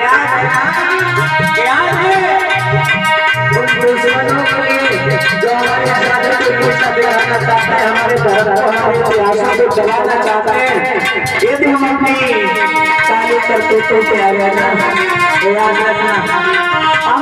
याद है उन दुश्मनों के लिए जो हमारे साथ रहना चाहते हैं, हमारे धर्म को हमारे सियासत को चलाना चाहते हैं। यदि हम अपनी ताली करते तो क्या याद रखना, हम